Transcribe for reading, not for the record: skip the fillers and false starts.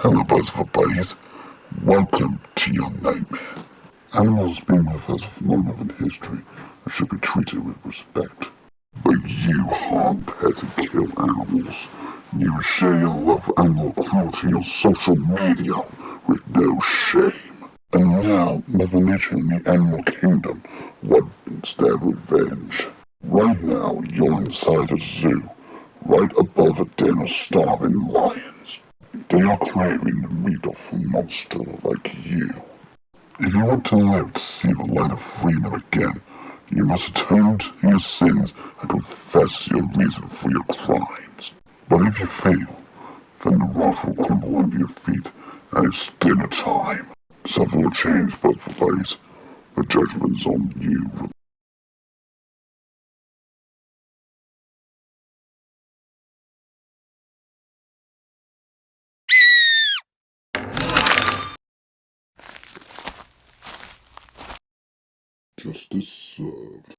Hello, Budsforbuddies. Welcome to your nightmare. Animals have been with us for longer than history and should be treated with respect. But you harm pets and kill animals. You share your love for animal cruelty on social media with no shame. And now, Mother Nature and the animal kingdom wants their revenge. Right now, you're inside a zoo, right above a den of starving lions. They are craving the meat of a monster like you. If you want to live to see the light of freedom again, you must atone to your sins and confess your reason for your crimes. But if you fail, then the rocks will crumble under your feet, and it's dinner time. Something will change, Budsforbuddies. The judgment's on you. Justice served.